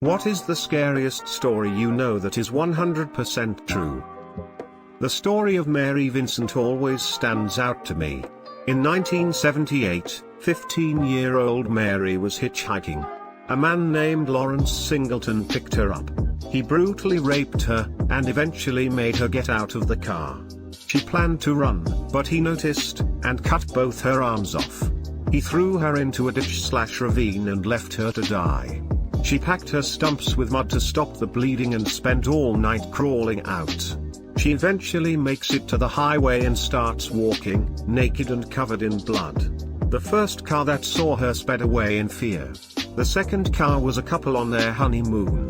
What is the scariest story you know that is 100% true? The story of Mary Vincent always stands out to me. In 1978, 15-year-old Mary was hitchhiking. A man named Lawrence Singleton picked her up. He brutally raped her, and eventually made her get out of the car. She planned to run, but he noticed, and cut both her arms off. He threw her into a ditch/ravine and left her to die. She packed her stumps with mud to stop the bleeding and spent all night crawling out. She eventually makes it to the highway and starts walking, naked and covered in blood. The first car that saw her sped away in fear. The second car was a couple on their honeymoon.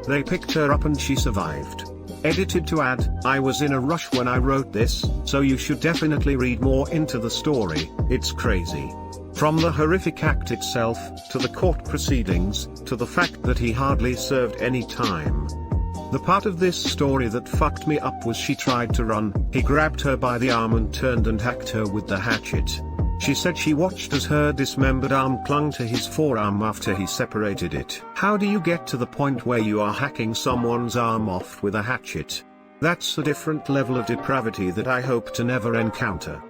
They picked her up and she survived. Edited to add, I was in a rush when I wrote this, so you should definitely read more into the story, it's crazy. From the horrific act itself, to the court proceedings, to the fact that he hardly served any time. The part of this story that fucked me up was she tried to run, he grabbed her by the arm and turned and hacked her with the hatchet. She said she watched as her dismembered arm clung to his forearm after he separated it. How do you get to the point where you are hacking someone's arm off with a hatchet? That's a different level of depravity that I hope to never encounter.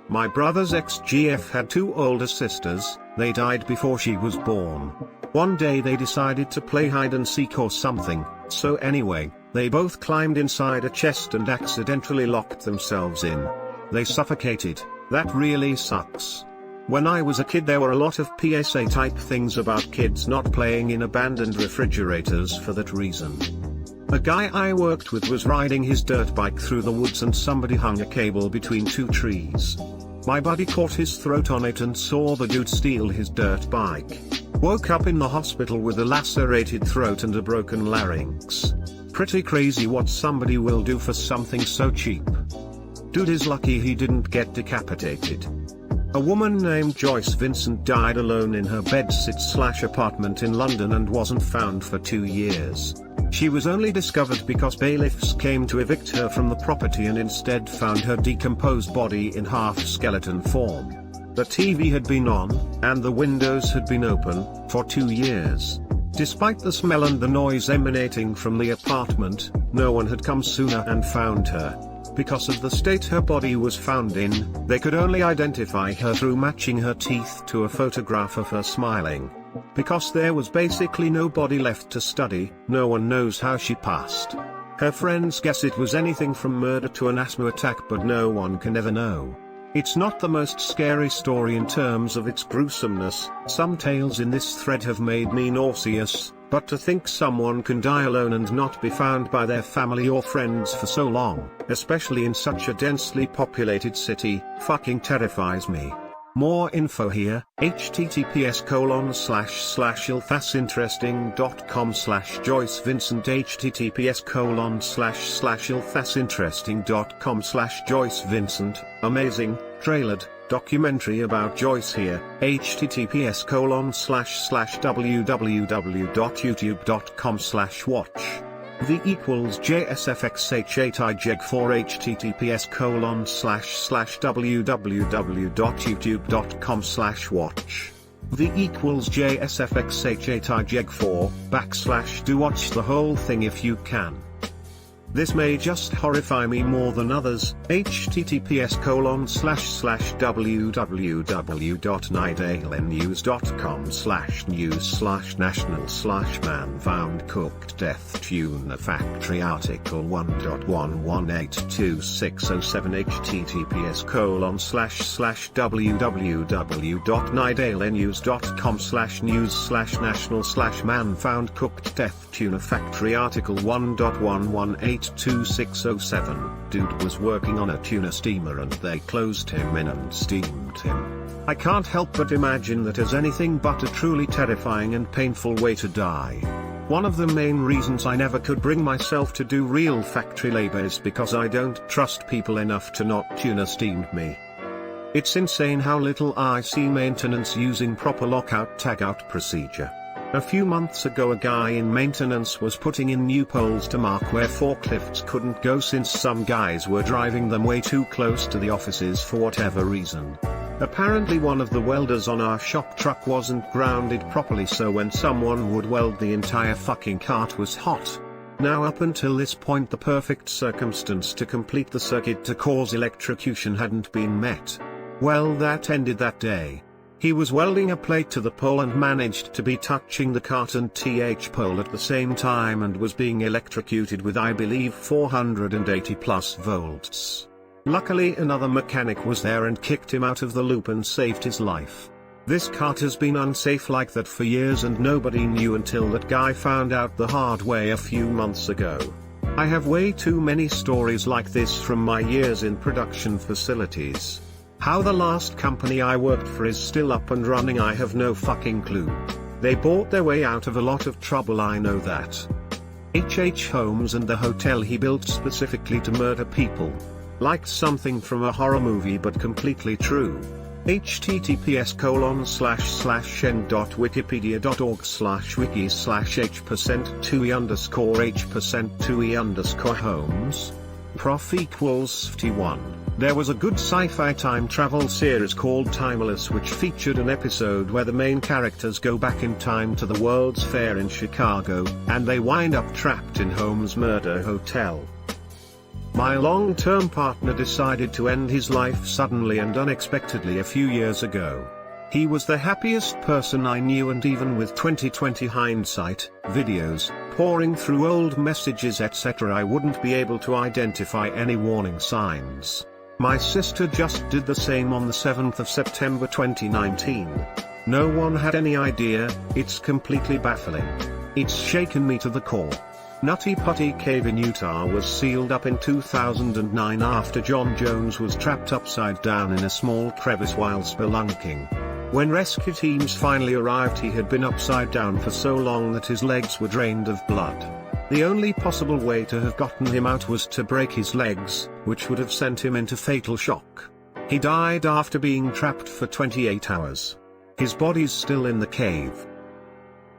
My brother's ex-GF had two older sisters. They died before she was born. One day they decided to play hide and seek or something, so anyway, they both climbed inside a chest and accidentally locked themselves in. They suffocated. That really sucks. When I was a kid there were a lot of PSA type things about kids not playing in abandoned refrigerators for that reason. A guy I worked with was riding his dirt bike through the woods and somebody hung a cable between two trees. My buddy caught his throat on it and saw the dude steal his dirt bike. Woke up in the hospital with a lacerated throat and a broken larynx. Pretty crazy what somebody will do for something so cheap. Dude is lucky he didn't get decapitated. A woman named Joyce Vincent died alone in her bedsit/apartment in London and wasn't found for 2 years. She was only discovered because bailiffs came to evict her from the property and instead found her decomposed body in half-skeleton form. The TV had been on, and the windows had been open, for 2 years. Despite the smell and the noise emanating from the apartment, no one had come sooner and found her. Because of the state her body was found in, they could only identify her through matching her teeth to a photograph of her smiling. Because there was basically no body left to study, no one knows how she passed. Her friends guess it was anything from murder to an asthma attack, but no one can ever know. It's not the most scary story in terms of its gruesomeness. Some tales in this thread have made me nauseous, but to think someone can die alone and not be found by their family or friends for so long, especially in such a densely populated city, fucking terrifies me. More info here, https://ilfasinteresting.com/Joyce Vincent https://ilfasinteresting.com/Joyce Vincent, amazing, trailered, documentary about Joyce here, https://www.youtube.com/watch. v=JSFX8IJEG4 https://www.youtube.com/watch. v=JSFX8IJEG4 / do watch the whole thing if you can. This may just horrify me more than others. https://www.nidalenews.com/news/national/man found cooked death tuna factory article 1.1182607 https://www.nidalenews.com/news/national/man found cooked death tuna factory article 1.1182607. Dude was working on a tuna steamer and they closed him in and steamed him. I can't help but imagine that as anything but a truly terrifying and painful way to die. One of the main reasons I never could bring myself to do real factory labor is because I don't trust people enough to not tuna steamed me. It's insane how little I see maintenance using proper lockout-tagout procedure. A few months ago a guy in maintenance was putting in new poles to mark where forklifts couldn't go since some guys were driving them way too close to the offices for whatever reason. Apparently one of the welders on our shop truck wasn't grounded properly, so when someone would weld the entire fucking cart was hot. Now up until this point the perfect circumstance to complete the circuit to cause electrocution hadn't been met. Well, that ended that day. He was welding a plate to the pole and managed to be touching the cart and TH pole at the same time and was being electrocuted with, I believe, 480 plus volts. Luckily another mechanic was there and kicked him out of the loop and saved his life. This cart has been unsafe like that for years and nobody knew until that guy found out the hard way a few months ago. I have way too many stories like this from my years in production facilities. How the last company I worked for is still up and running, I have no fucking clue. They bought their way out of a lot of trouble, I know that. H.H. Holmes and the hotel he built specifically to murder people. Like something from a horror movie, but completely true. https://n.wiki.org/wiki/h%2e_h%2e_Holmes. Prof equals 51. There was a good sci-fi time travel series called Timeless which featured an episode where the main characters go back in time to the World's Fair in Chicago, and they wind up trapped in Holmes' murder hotel. My long-term partner decided to end his life suddenly and unexpectedly a few years ago. He was the happiest person I knew, and even with 2020 hindsight, videos, pouring through old messages etc., I wouldn't be able to identify any warning signs. My sister just did the same on the 7th of September 2019. No one had any idea. It's completely baffling. It's shaken me to the core. Nutty Putty Cave in Utah was sealed up in 2009 after John Jones was trapped upside down in a small crevice while spelunking. When rescue teams finally arrived, he had been upside down for so long that his legs were drained of blood. The only possible way to have gotten him out was to break his legs, which would have sent him into fatal shock. He died after being trapped for 28 hours. His body's still in the cave.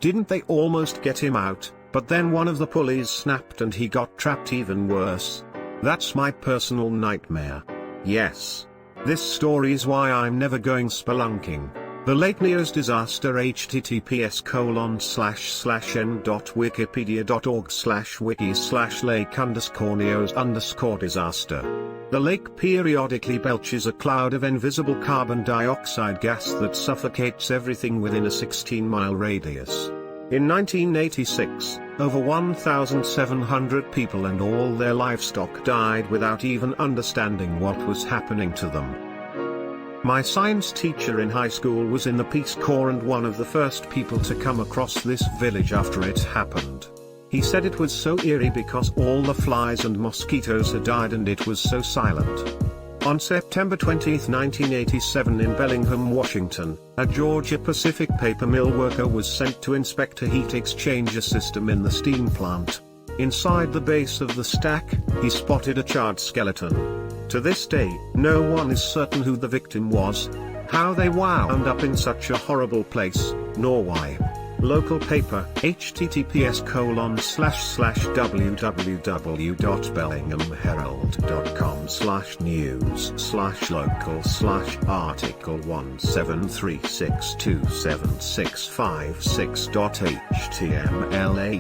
Didn't they almost get him out? But then one of the pulleys snapped and he got trapped even worse. That's my personal nightmare. Yes. This story is why I'm never going spelunking. The Lake Neos disaster. https://n.wiki.org/wiki/lake_neos_disaster. The lake periodically belches a cloud of invisible carbon dioxide gas that suffocates everything within a 16-mile radius. In 1986, over 1,700 people and all their livestock died without even understanding what was happening to them. My science teacher in high school was in the Peace Corps and one of the first people to come across this village after it happened. He said it was so eerie because all the flies and mosquitoes had died and it was so silent. On September 20, 1987 in Bellingham, Washington, a Georgia Pacific paper mill worker was sent to inspect a heat exchanger system in the steam plant. Inside the base of the stack, he spotted a charred skeleton. To this day, no one is certain who the victim was, how they wound up in such a horrible place, nor why. Local paper, https://www.bellinghamherald.com/news/local/article173627656.html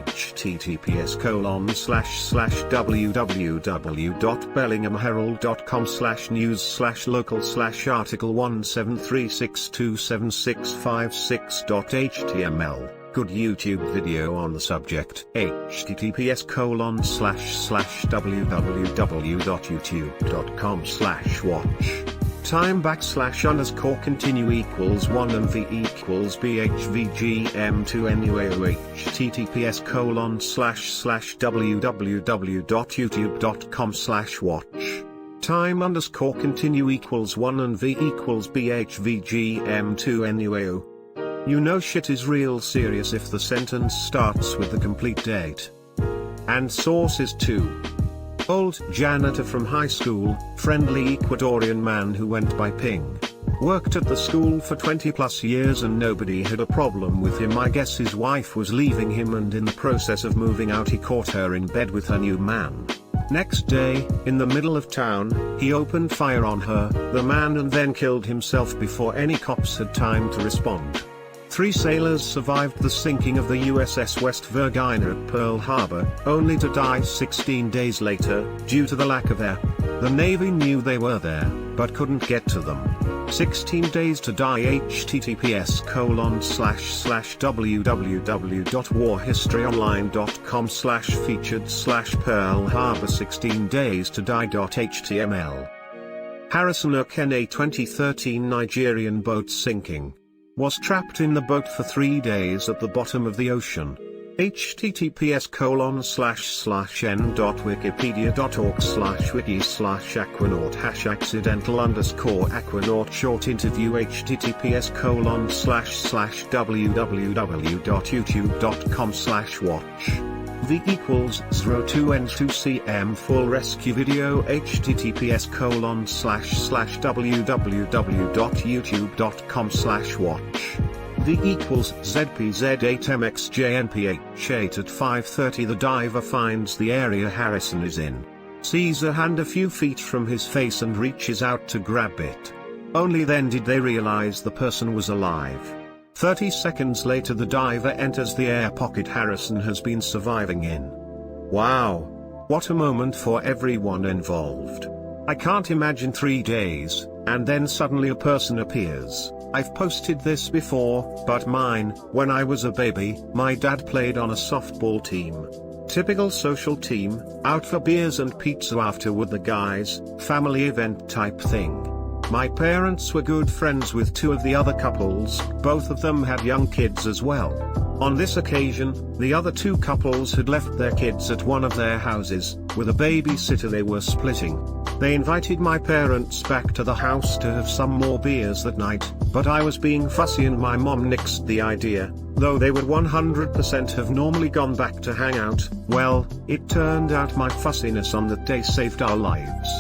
https://www.bellinghamherald.com/news/local/article173627656.html. Good YouTube video on the subject. https://www.youtube.com/watch. Time _continue equals 1 and v equals bhvgm2 anyway. https://www.youtube.com/watch. Time _continue equals 1 and v equals bhvgm2 anyway. You know shit is real serious if the sentence starts with the complete date. And sources too. Old janitor from high school, friendly Ecuadorian man who went by Ping. Worked at the school for 20 plus years and nobody had a problem with him. I guess his wife was leaving him and in the process of moving out he caught her in bed with her new man. Next day, in the middle of town, he opened fire on her, the man, and then killed himself before any cops had time to respond. 3 sailors survived the sinking of the USS West Virginia at Pearl Harbor, only to die 16 days later, due to the lack of air. The Navy knew they were there, but couldn't get to them. 16 days to die. https://www.warhistoryonline.com/featured/Pearl Harbor 16 days to die.html. Harrison Okene, 2013 Nigerian boat sinking. Was trapped in the boat for 3 days at the bottom of the ocean. https://n.wikipedia.org/wiki/aquanaut #accidental_aquanaut short interview https://www.youtube.com/watch v=02n2cm full rescue video https://www.youtube.com/watch v=ZPZ8MXJNPH8 at 5:30. The diver finds the area Harrison is in, sees a hand a few feet from his face and reaches out to grab it. Only then did they realize the person was alive. 30 seconds later the diver enters the air pocket Harrison has been surviving in. Wow! What a moment for everyone involved. I can't imagine 3 days, and then suddenly a person appears. I've posted this before, but mine, when I was a baby, my dad played on a softball team. Typical social team, out for beers and pizza after with the guys, family event type thing. My parents were good friends with 2 of the other couples, both of them had young kids as well. On this occasion, the other 2 couples had left their kids at one of their houses, with a babysitter they were splitting. They invited my parents back to the house to have some more beers that night, but I was being fussy and my mom nixed the idea, though they would 100% have normally gone back to hang out. Well, it turned out my fussiness on that day saved our lives.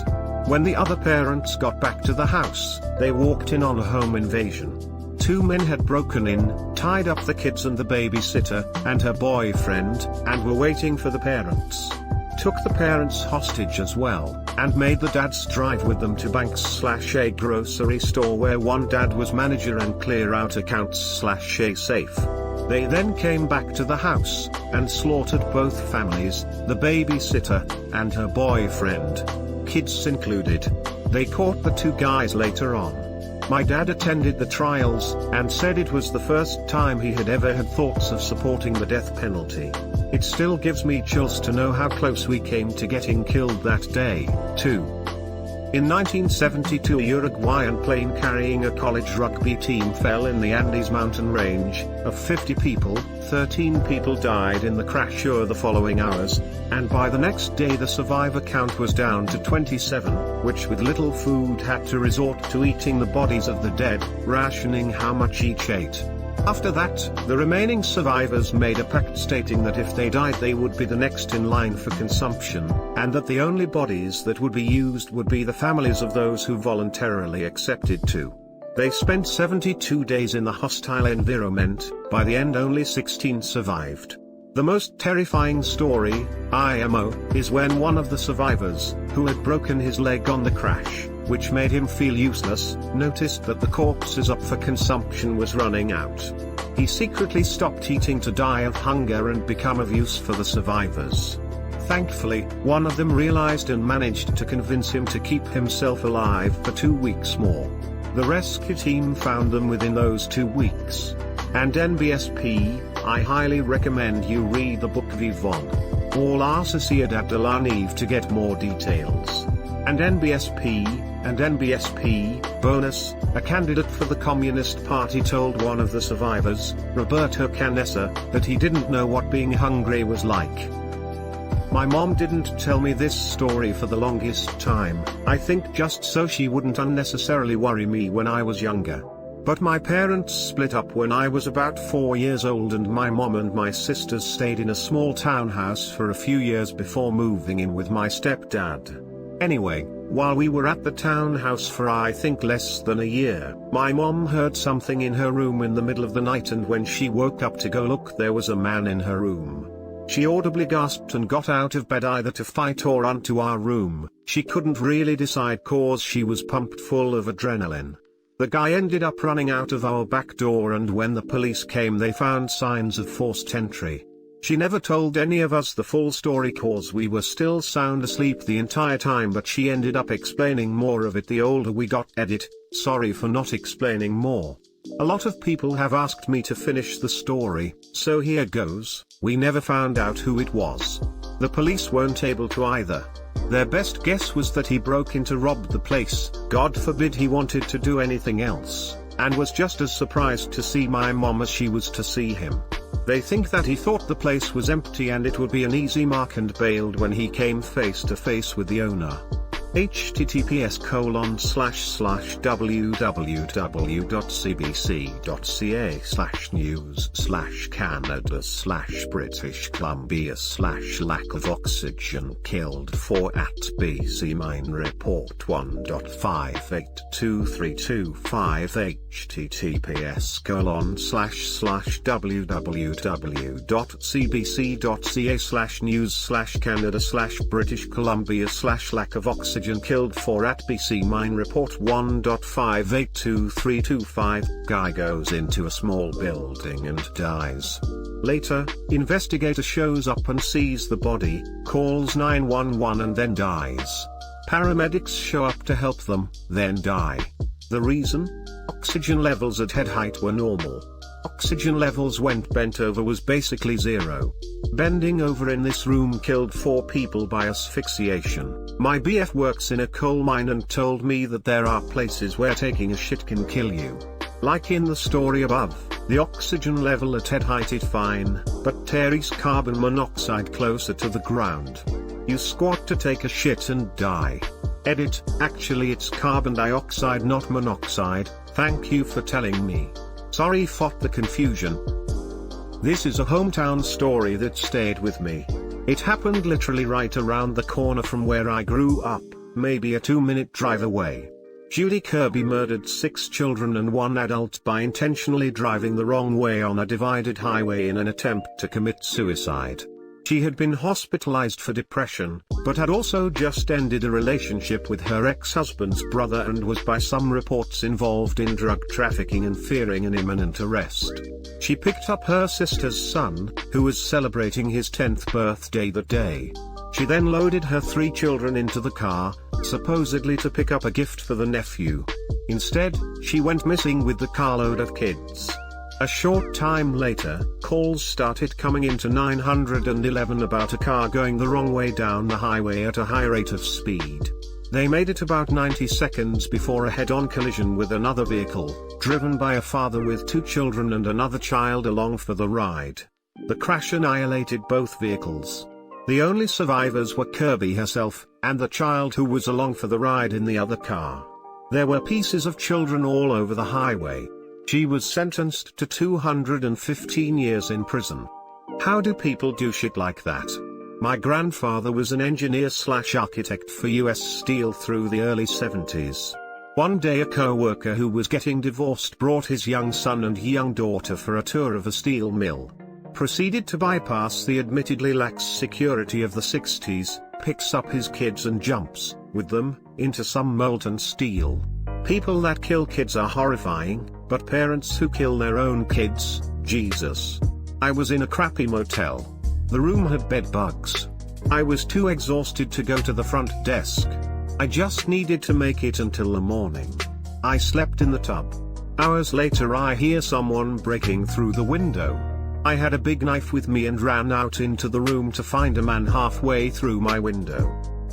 When the other parents got back to the house, they walked in on a home invasion. 2 men had broken in, tied up the kids and the babysitter, and her boyfriend, and were waiting for the parents. Took the parents hostage as well, and made the dads drive with them to banks/a grocery store where one dad was manager and clear out accounts/a safe. They then came back to the house, and slaughtered both families, the babysitter, and her boyfriend. Kids included. They caught the 2 guys later on. My dad attended the trials, and said it was the first time he had ever had thoughts of supporting the death penalty. It still gives me chills to know how close we came to getting killed that day, too. In 1972 a Uruguayan plane carrying a college rugby team fell in the Andes mountain range. Of 50 people, 13 people died in the crash over the following hours, and by the next day the survivor count was down to 27, which with little food had to resort to eating the bodies of the dead, rationing how much each ate. After that, the remaining survivors made a pact stating that if they died they would be the next in line for consumption, and that the only bodies that would be used would be the families of those who voluntarily accepted to. They spent 72 days in the hostile environment. By the end only 16 survived. The most terrifying story, IMO, is when one of the survivors, who had broken his leg on the crash, which made him feel useless, noticed that the corpses up for consumption was running out. He secretly stopped eating to die of hunger and become of use for the survivors. Thankfully, one of them realized and managed to convince him to keep himself alive for 2 weeks more. The rescue team found them within those 2 weeks. And NBSP, I highly recommend you read the book Vivon. All our Sociedad de la Neve to get more details. And NBSP bonus, a candidate for the Communist Party told one of the survivors, Roberto Canessa, that he didn't know what being hungry was like. My mom didn't tell me this story for the longest time, I think just so she wouldn't unnecessarily worry me when I was younger. But my parents split up when I was about 4 years old and my mom and my sisters stayed in a small townhouse for a few years before moving in with my stepdad. Anyway, while we were at the townhouse for I think less than a year, my mom heard something in her room in the middle of the night, and when she woke up to go look there was a man in her room. She audibly gasped and got out of bed either to fight or run to our room. She couldn't really decide cause she was pumped full of adrenaline. The guy ended up running out of our back door, and when the police came they found signs of forced entry. She never told any of us the full story cause we were still sound asleep the entire time, but she ended up explaining more of it the older we got. Edit, sorry for not explaining more. A lot of people have asked me to finish the story, so here goes. We never found out who it was. The police weren't able to either. Their best guess was that he broke in to rob the place, God forbid he wanted to do anything else, and was just as surprised to see my mom as she was to see him. They think that he thought the place was empty and it would be an easy mark and bailed when he came face to face with the owner. https://www.cbc.ca/news/Canada/British Columbia/lack of oxygen killed 4 at BC Mine Report 1.5823225 https://www.cbc.ca/news/Canada/British Columbia/lack of oxygen killed 4 at BC Mine Report 1.5823225. Guy goes into a small building and dies. Later, investigator shows up and sees the body, calls 911 and then dies. Paramedics show up to help them, then die. The reason? Oxygen levels at head height were normal. Oxygen levels when bent over was basically zero. Bending over in this room killed 4 people by asphyxiation. My BF works in a coal mine and told me that there are places where taking a shit can kill you. Like in the story above, the oxygen level at head height is fine, but Terry's carbon monoxide closer to the ground. You squat to take a shit and die. Edit, actually it's carbon dioxide not monoxide, thank you for telling me. Sorry for the confusion. This is a hometown story that stayed with me. It happened literally right around the corner from where I grew up, maybe a 2-minute drive away. Judy Kirby murdered 6 children and 1 adult by intentionally driving the wrong way on a divided highway in an attempt to commit suicide. She had been hospitalized for depression, but had also just ended a relationship with her ex-husband's brother and was by some reports involved in drug trafficking and fearing an imminent arrest. She picked up her sister's son, who was celebrating his 10th birthday that day. She then loaded her 3 children into the car, supposedly to pick up a gift for the nephew. Instead, she went missing with the carload of kids. A short time later, calls started coming into 911 about a car going the wrong way down the highway at a high rate of speed. They made it about 90 seconds before a head-on collision with another vehicle, driven by a father with 2 children and another child along for the ride. The crash annihilated both vehicles. The only survivors were Kirby herself, and the child who was along for the ride in the other car. There were pieces of children all over the highway. She was sentenced to 215 years in prison. How do people do shit like that? My grandfather was an engineer/architect for US Steel through the early 70s. One day a co-worker who was getting divorced brought his young son and young daughter for a tour of a steel mill. Proceeded to bypass the admittedly lax security of the 60s, picks up his kids and jumps, with them, into some molten steel. People that kill kids are horrifying, but parents who kill their own kids, Jesus. I was in a crappy motel. The room had bed bugs. I was too exhausted to go to the front desk. I just needed to make it until the morning. I slept in the tub. Hours later I hear someone breaking through the window. I had a big knife with me and ran out into the room to find a man halfway through my window.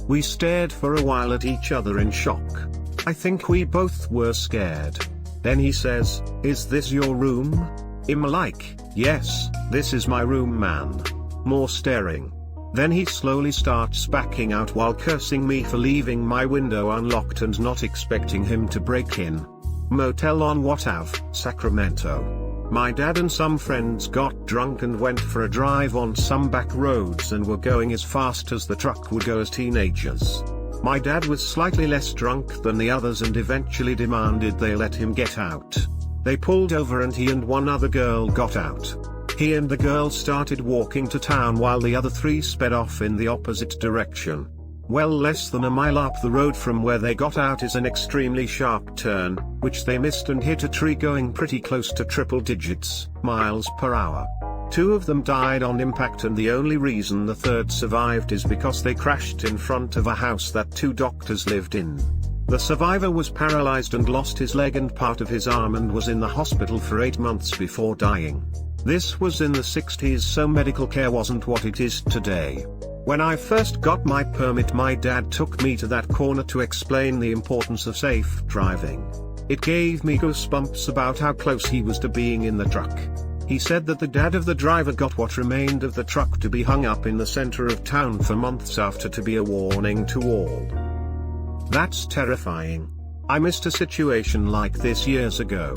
We stared for a while at each other in shock. I think we both were scared. Then he says, "Is this your room?" I'm like, "Yes, this is my room, man." More staring. Then he slowly starts backing out while cursing me for leaving my window unlocked and not expecting him to break in. Motel on What Ave, Sacramento. My dad and some friends got drunk and went for a drive on some back roads and were going as fast as the truck would go as teenagers. My dad was slightly less drunk than the others and eventually demanded they let him get out. They pulled over and he and one other girl got out. He and the girl started walking to town while the other three sped off in the opposite direction. Well, less than a mile up the road from where they got out is an extremely sharp turn, which they missed and hit a tree going pretty close to triple digits, miles per hour. Two of them died on impact, and the only reason the third survived is because they crashed in front of a house that two doctors lived in. The survivor was paralyzed and lost his leg and part of his arm and was in the hospital for 8 months before dying. This was in the 60s, so medical care wasn't what it is today. When I first got my permit, my dad took me to that corner to explain the importance of safe driving. It gave me goosebumps about how close he was to being in the truck. He said that the dad of the driver got what remained of the truck to be hung up in the center of town for months after, to be a warning to all. That's terrifying. I missed a situation like this years ago.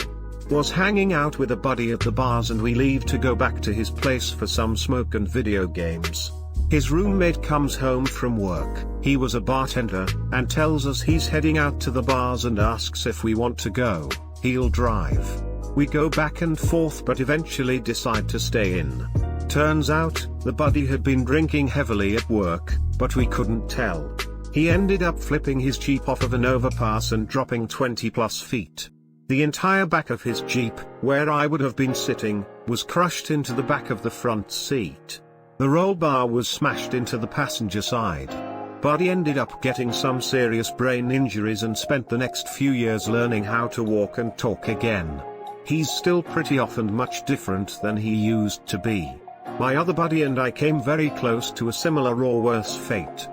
Was hanging out with a buddy at the bars and we leave to go back to his place for some smoke and video games. His roommate comes home from work, he was a bartender, and tells us he's heading out to the bars and asks if we want to go. He'll drive. We go back and forth but eventually decide to stay in. Turns out, the buddy had been drinking heavily at work, but we couldn't tell. He ended up flipping his Jeep off of an overpass and dropping 20+ feet. The entire back of his Jeep, where I would have been sitting, was crushed into the back of the front seat. The roll bar was smashed into the passenger side. Buddy ended up getting some serious brain injuries and spent the next few years learning how to walk and talk again. He's still pretty off and much different than he used to be. My other buddy and I came very close to a similar or worse fate.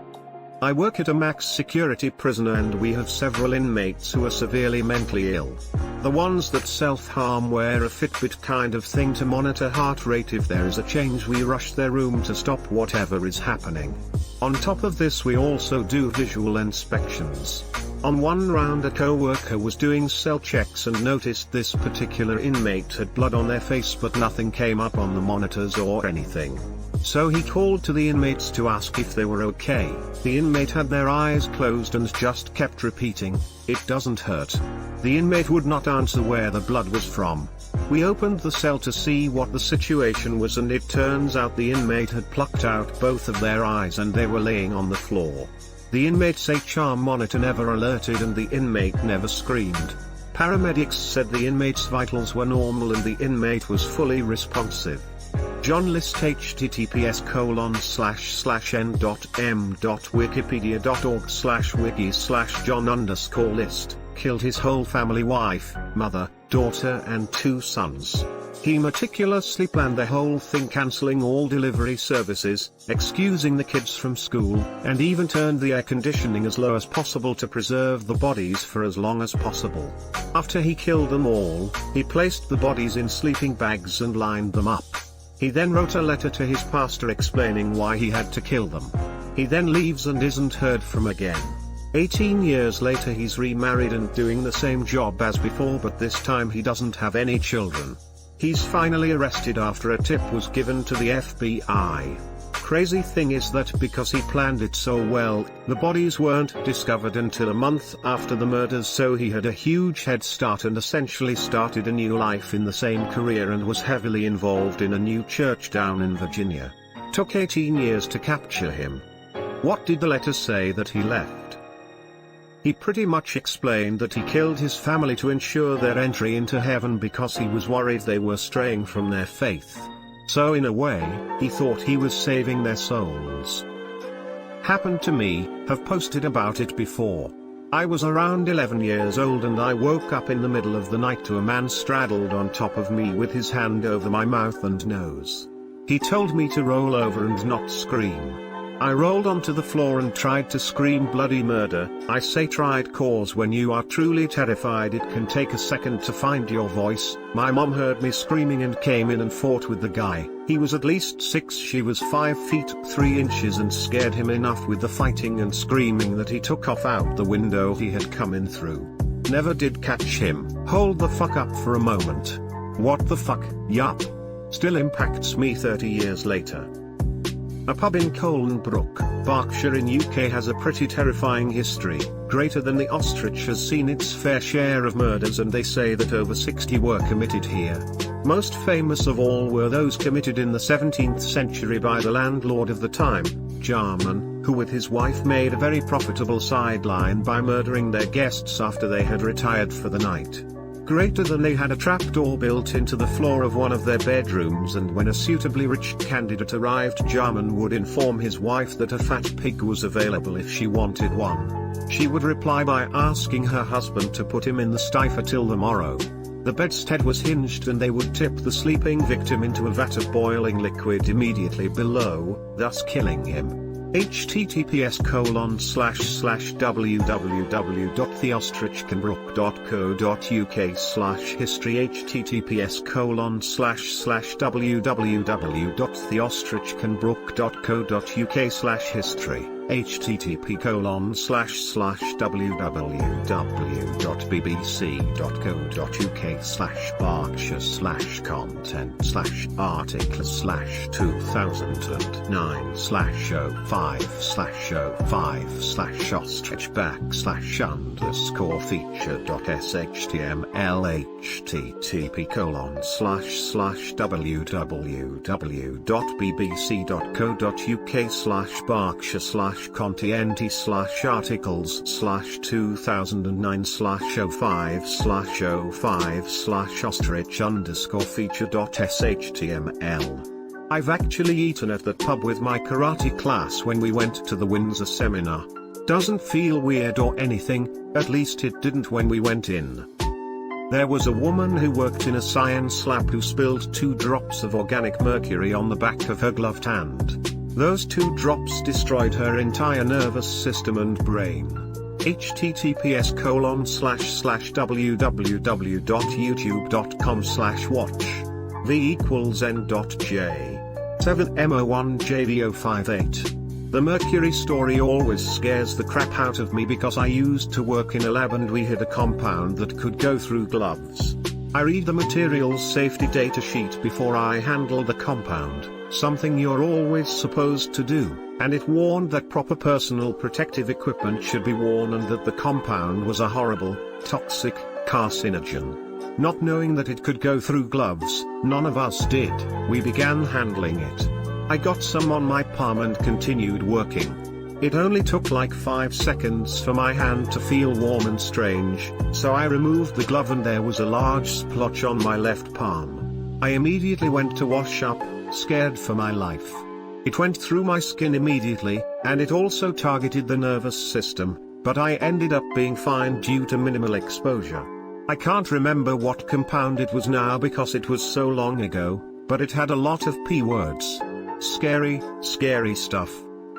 I work at a max security prison and we have several inmates who are severely mentally ill. The ones that self-harm wear a Fitbit kind of thing to monitor heart rate. If there is a change, we rush their room to stop whatever is happening. On top of this, we also do visual inspections. On one round, a co-worker was doing cell checks and noticed this particular inmate had blood on their face, but nothing came up on the monitors or anything. So he called to the inmates to ask if they were okay. The inmate had their eyes closed and just kept repeating, "It doesn't hurt." The inmate would not answer where the blood was from. We opened the cell to see what the situation was, and it turns out the inmate had plucked out both of their eyes and they were laying on the floor. The inmate's HR monitor never alerted and the inmate never screamed. Paramedics said the inmate's vitals were normal and the inmate was fully responsive. John List, https://n.m.wikipedia.org/wiki/John_List, killed his whole family, wife, mother, daughter and 2 sons. He meticulously planned the whole thing, cancelling all delivery services, excusing the kids from school, and even turned the air conditioning as low as possible to preserve the bodies for as long as possible. After he killed them all, he placed the bodies in sleeping bags and lined them up. He then wrote a letter to his pastor explaining why he had to kill them. He then leaves and isn't heard from again. 18 years later, he's remarried and doing the same job as before, but this time he doesn't have any children. He's finally arrested after a tip was given to the FBI. Crazy thing is that because he planned it so well, the bodies weren't discovered until a month after the murders, so he had a huge head start and essentially started a new life in the same career and was heavily involved in a new church down in Virginia. Took 18 years to capture him. What did the letter say that he left? He pretty much explained that he killed his family to ensure their entry into heaven because he was worried they were straying from their faith. So in a way, he thought he was saving their souls. Happened to me, have posted about it before. I was around 11 years old and I woke up in the middle of the night to a man straddled on top of me with his hand over my mouth and nose. He told me to roll over and not scream. I rolled onto the floor and tried to scream bloody murder. I say tried cause when you are truly terrified it can take a second to find your voice. My mom heard me screaming and came in and fought with the guy. He was at least 6, she was 5 feet 3 inches, and scared him enough with the fighting and screaming that he took off out the window he had come in through. Never did catch him. Hold the fuck up for a moment. What the fuck, yup. Still impacts me 30 years later. A pub in Colnbrook, Berkshire in UK has a pretty terrifying history. Greater Than the Ostrich has seen its fair share of murders and they say that over 60 were committed here. Most famous of all were those committed in the 17th century by the landlord of the time, Jarman, who with his wife made a very profitable sideline by murdering their guests after they had retired for the night. Greater than they had a trapdoor built into the floor of one of their bedrooms, and when a suitably rich candidate arrived, Jarman would inform his wife that a fat pig was available if she wanted one. She would reply by asking her husband to put him in the sty till the morrow. The bedstead was hinged and they would tip the sleeping victim into a vat of boiling liquid immediately below, thus killing him. https://www.theostrichcanbrook.co.uk/history https://www.theostrichcanbrook.co.uk/history http://berkshire/content/articles/05/05/ofstrich_feature.html http://berkshire/content/articles/2009/05/05/ostrich_feature.html. I've actually eaten at that pub with my karate class when we went to the Windsor seminar. Doesn't feel weird or anything, at least it didn't when we went in. There was a woman who worked in a science lab who spilled 2 drops of organic mercury on the back of her gloved hand. Those 2 drops destroyed her entire nervous system and brain. https://www.youtube.com/watch v=n.j 7mo1jvo58. The mercury story always scares the crap out of me because I used to work in a lab and we had a compound that could go through gloves. I read the materials safety data sheet before I handle the compound, something you're always supposed to do, and it warned that proper personal protective equipment should be worn and that the compound was a horrible, toxic carcinogen. Not knowing that it could go through gloves, none of us did. We began handling it. I got some on my palm and continued working. It only took like 5 seconds for my hand to feel warm and strange, so I removed the glove and there was a large splotch on my left palm. I immediately went to wash up, scared for my life. It went through my skin immediately, and it also targeted the nervous system, but I ended up being fine due to minimal exposure. I can't remember what compound it was now because it was so long ago, but it had a lot of P words. Scary stuff.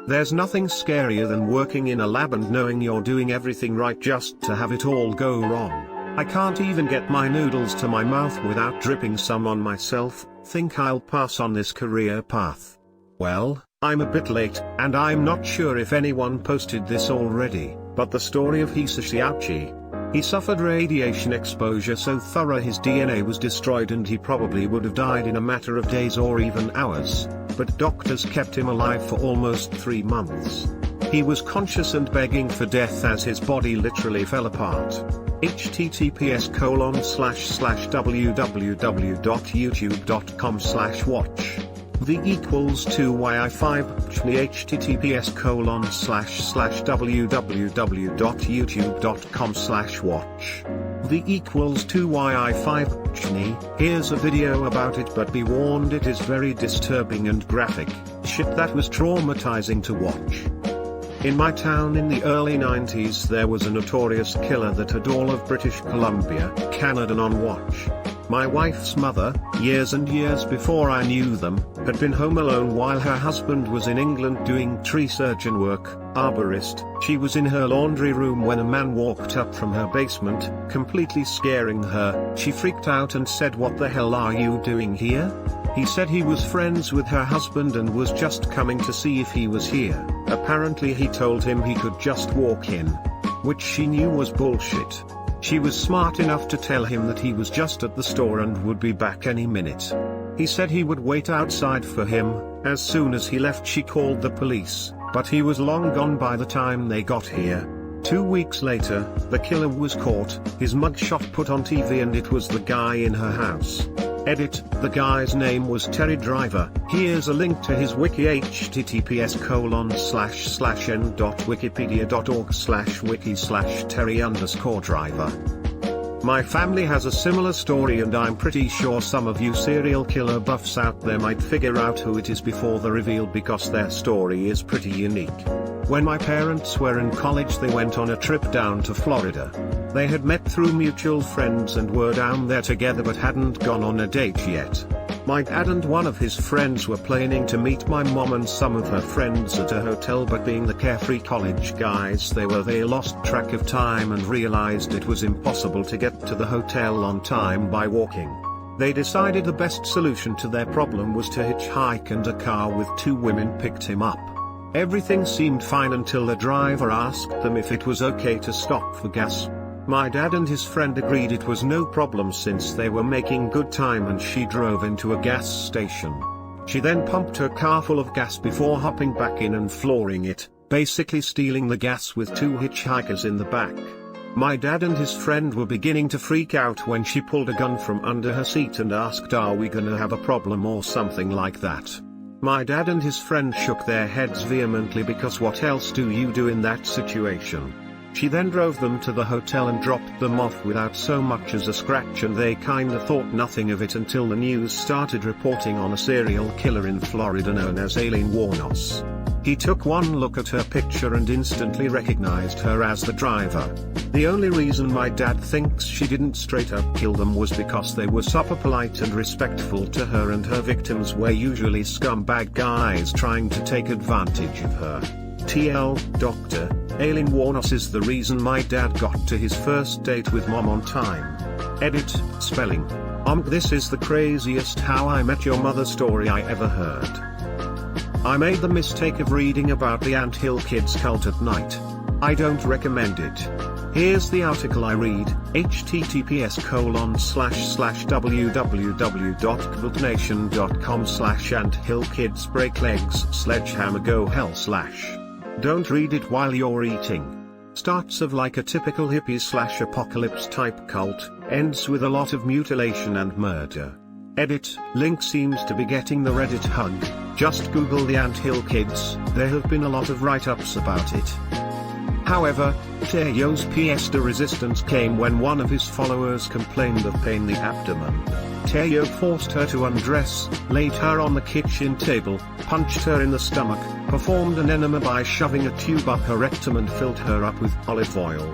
There's nothing scarier than working in a lab and knowing you're doing everything right just to have it all go wrong. I can't even get my noodles to my mouth without dripping some on myself. Think I'll pass on this career path. Well, I'm a bit late, and I'm not sure if anyone posted this already, but the story of Hisashi Ouchi. He suffered radiation exposure so thorough his DNA was destroyed and he probably would have died in a matter of days or even hours, but doctors kept him alive for almost 3 months. He was conscious and begging for death as his body literally fell apart. https://www.youtube.com/watch v=2yi5 https://www.youtube.com/watch v=2yi5. Here's a video about it, but be warned, it is very disturbing and graphic. Shit, that was traumatizing to watch. In my town in the early 90s there was a notorious killer that had all of British Columbia, Canada on watch. My wife's mother, years and years before I knew them, had been home alone while her husband was in England doing tree surgeon work, arborist. She was in her laundry room when a man walked up from her basement, completely scaring her. She freaked out and said, "What the hell are you doing here?" He said he was friends with her husband and was just coming to see if he was here. Apparently he told him he could just walk in, which she knew was bullshit. She was smart enough to tell him that he was just at the store and would be back any minute. He said he would wait outside for him. As soon as he left she called the police, but he was long gone by the time they got here. 2 weeks later, the killer was caught, his mugshot put on TV, and it was the guy in her house. Edit, the guy's name was Terry Driver. Here's a link to his wiki https://n.wikipedia.org/wiki/Terry_Driver. My family has a similar story, and I'm pretty sure some of you serial killer buffs out there might figure out who it is before the reveal, because their story is pretty unique. When my parents were in college, they went on a trip down to Florida. They had met through mutual friends and were down there together but hadn't gone on a date yet. My dad and one of his friends were planning to meet my mom and some of her friends at a hotel, but being the carefree college guys they were, they lost track of time and realized it was impossible to get to the hotel on time by walking. They decided the best solution to their problem was to hitchhike, and a car with two women picked him up. Everything seemed fine until the driver asked them if it was okay to stop for gas. My dad and his friend agreed it was no problem since they were making good time, and she drove into a gas station. She then pumped her car full of gas before hopping back in and flooring it, basically stealing the gas with two hitchhikers in the back. My dad and his friend were beginning to freak out when she pulled a gun from under her seat and asked, "Are we gonna have a problem?" or something like that. My dad and his friend shook their heads vehemently, because what else do you do in that situation? She then drove them to the hotel and dropped them off without so much as a scratch, and they kinda thought nothing of it until the news started reporting on a serial killer in Florida known as Aileen Wuornos. He took one look at her picture and instantly recognized her as the driver. The only reason my dad thinks she didn't straight up kill them was because they were super polite and respectful to her, and her victims were usually scumbag guys trying to take advantage of her. TL, Dr. Aileen Wuornos is the reason my dad got to his first date with mom on time. Edit, spelling. This is the craziest How I Met Your Mother story I ever heard. I made the mistake of reading about the Ant Hill Kids cult at night. I don't recommend it. Here's the article I read, https://www.quiltnation.com/anthillkidsbreaklegs/hammer-go-hell/. Don't read it while you're eating. Starts of like a typical hippie/apocalypse type cult, ends with a lot of mutilation and murder. Edit, link seems to be getting the Reddit hug. Just Google the Ant Hill Kids, there have been a lot of write-ups about it. However, Teyo's pièce de resistance came when one of his followers complained of pain in the abdomen. Teyo forced her to undress, laid her on the kitchen table, punched her in the stomach, performed an enema by shoving a tube up her rectum and filled her up with olive oil.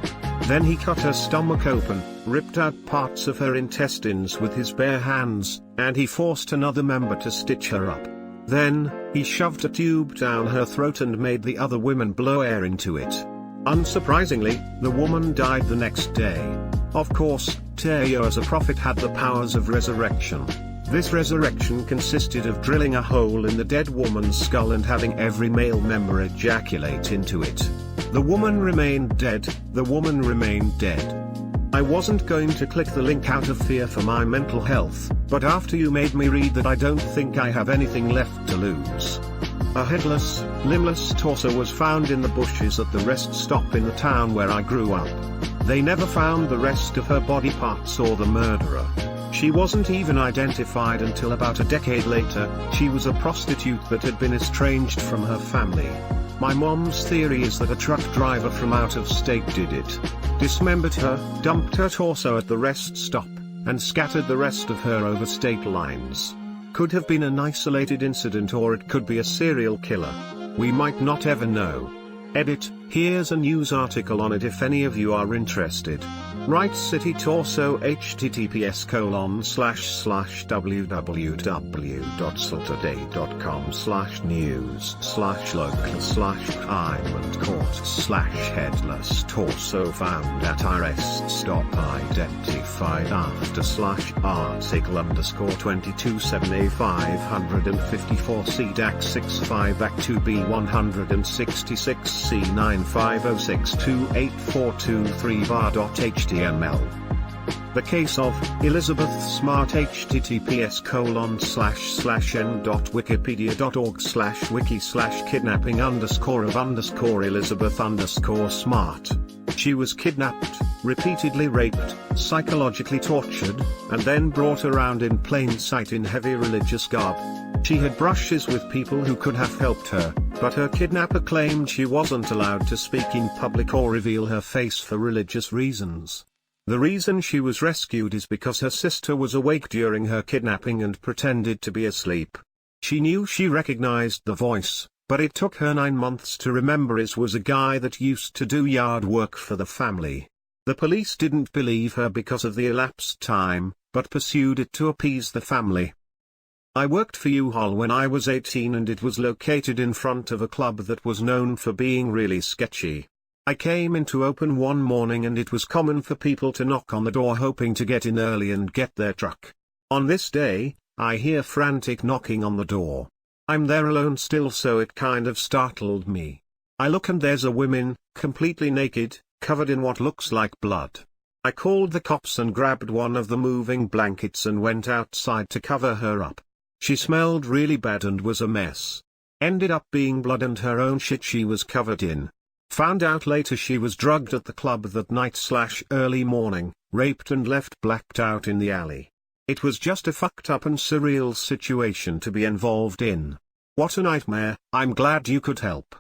Then he cut her stomach open, ripped out parts of her intestines with his bare hands, and he forced another member to stitch her up. Then, he shoved a tube down her throat and made the other women blow air into it. Unsurprisingly, the woman died the next day. Of course, Teyo as a prophet had the powers of resurrection. This resurrection consisted of drilling a hole in the dead woman's skull and having every male member ejaculate into it. The woman remained dead, the woman remained dead. I wasn't going to click the link out of fear for my mental health, but after you made me read that, I don't think I have anything left to lose. A headless, limbless torso was found in the bushes at the rest stop in the town where I grew up. They never found the rest of her body parts or the murderer. She wasn't even identified until about a decade later. She was a prostitute that had been estranged from her family. My mom's theory is that a truck driver from out of state did it. Dismembered her, dumped her torso at the rest stop, and scattered the rest of her over state lines. Could have been an isolated incident, or it could be a serial killer. We might not ever know. Edit, here's a news article on it if any of you are interested. Right City Torso https://www.saltoday.com/news/local/crime and court/headless torso found at arrest stop identified after/6_2278-556C950628423bar.html. The case of Elizabeth Smart https://n.wikipedia.org/wiki/kidnapping_of_Elizabeth_Smart. She was kidnapped, repeatedly raped, psychologically tortured, and then brought around in plain sight in heavy religious garb. She had brushes with people who could have helped her, but her kidnapper claimed she wasn't allowed to speak in public or reveal her face for religious reasons. The reason she was rescued is because her sister was awake during her kidnapping and pretended to be asleep. She knew she recognized the voice, but it took her 9 months to remember it was a guy that used to do yard work for the family. The police didn't believe her because of the elapsed time, but pursued it to appease the family. I worked for U-Haul when I was 18 and it was located in front of a club that was known for being really sketchy. I came in to open one morning and it was common for people to knock on the door hoping to get in early and get their truck. On this day, I hear frantic knocking on the door. I'm there alone still, so it kind of startled me. I look and there's a woman, completely naked, covered in what looks like blood. I called the cops and grabbed one of the moving blankets and went outside to cover her up. She smelled really bad and was a mess. Ended up being blood and her own shit she was covered in. Found out later she was drugged at the club that night/early morning, raped and left blacked out in the alley. It was just a fucked up and surreal situation to be involved in. What a nightmare. I'm glad you could help.